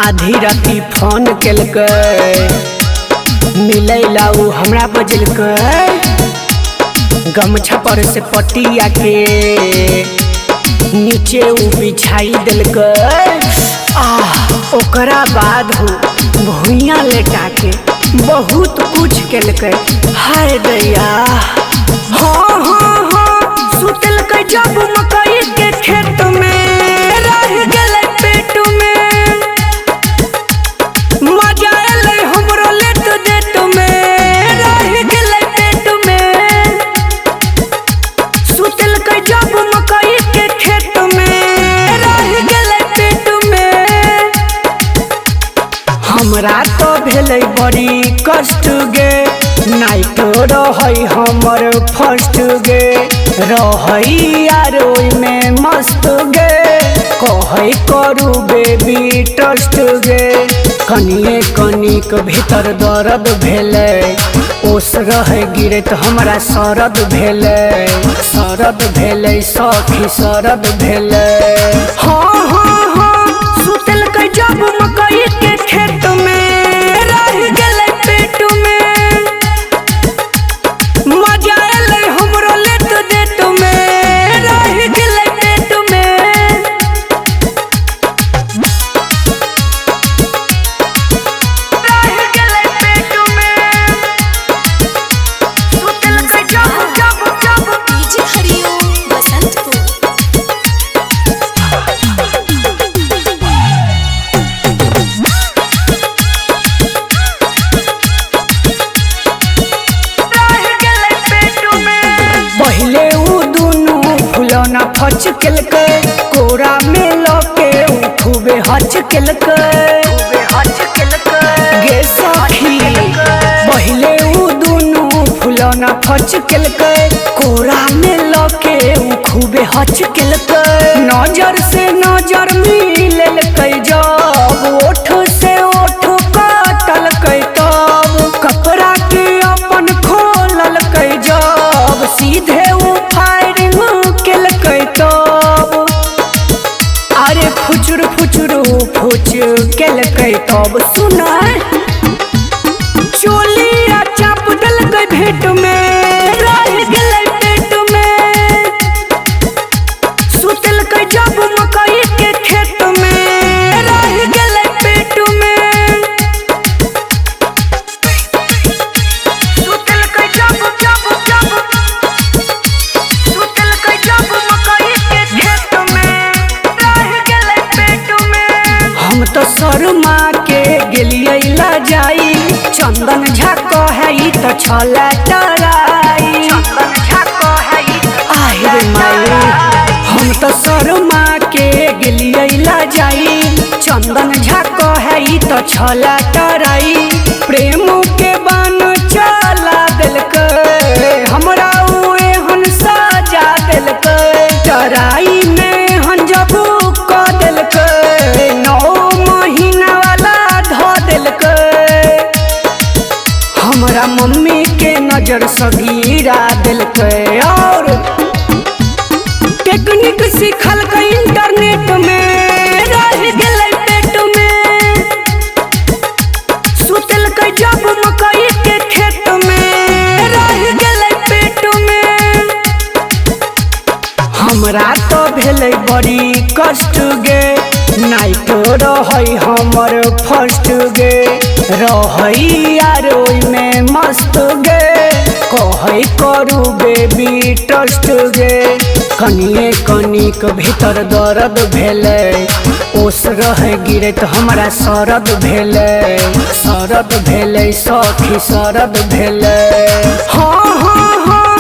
आधी राती फोन केलकै, मिलै ला उ हमरा बजलकै। गमछा पर से पटिया के नीचे उ बिछाई देलकै। ओकरा बाद हो भुइया लेटा के बहुत कुछ केलकै। हाय दैया हाँ हाँ हाँ सुतलकै जब मकई के खेत में, रह गेलै पेट में। मजा एलै हमरो लेट देट में, रह गेलै पेट में। सुतलकै जब मकई के खेत में, रह गेलै पेट में। हमरा तो भेलै बड़ी कष्ट गे, नाइट रहै हमर फर्स्ट गे। रहै यार ओइमे मस्त गे, कहै करू बेबी ट्रस्ट गे। कनिए कनिक भीतर दर्द भेलै, ओस रह गिरत हमरा सरद भेलै। सरद भेलै सखी सरद भेलै। हाँ हाँ हाँ सुतलकै जब मकई के खेत में, रह गेलै पेट में। मजा एलै हमरो लेट देट में, रह गेलै पेट में। रह गेलै पेट में। सुतलकै जब जब जब डीजे हरिओम बसंतपुर। पहिले उ दुनू फुलौना फच केलकै, कोरा में लके उ खूबे हच केलकै। गे सखी पहिले उ दुनू फुलौना फच केलकै, कोरा में लके उ खूबे हच केलकै। नजर से नजर मिललकै जब, ओठ से ओठ काटलकै तब। कपड़ा के अपन खोललकै जब, सीधे उ फायरिंग केलकै तब। अरे फुचुर फुचुर फुच केलकै तब। सुनाय चोलिया चाप देलकै भेट में, रह गेलै पेट में। सुतलकै जब मकई के खेत में, रह गेलै पेट में। सुतलकै जब जब जब सुतलकै जब मकई के खेत में, रह गेलै पेट में। हम तो शर्मा के गेलियै ला जाई, चंदन झा कहै तो छलै टराई। चंदन झा कहै आहे रे माई, हम तो शर्मा के गेलियै ला जाई, चंदन झा कहै तो छलै टराई। प्रेम के बान चला देलकै, हमरा उ एहन सजा देलकै। टराई में हंजबू क देलकै, 9 महीना वाला ध देलकै। हमरा मम्मी के नजर सगीरा देलकै, और टेक्निक सिखलकै इंटरनेट में, रह गेलै पेट में। सुतलकै जब मकई के खेत में, रह गेलै पेट में। हमरा तो भेलै बड़ी कष्ट गे, नाइट रहै हमर फर्स्ट गे। रहै यार ओइमे मस्त गे, कहै करू बेबी ट्रस्ट गे। कनिए कनिक भीतर दर्द भेलै, ओस रह गिरत हमरा सरद भेलै। सरद भेलै सखी सरद भेलै। हाँ हाँ हाँ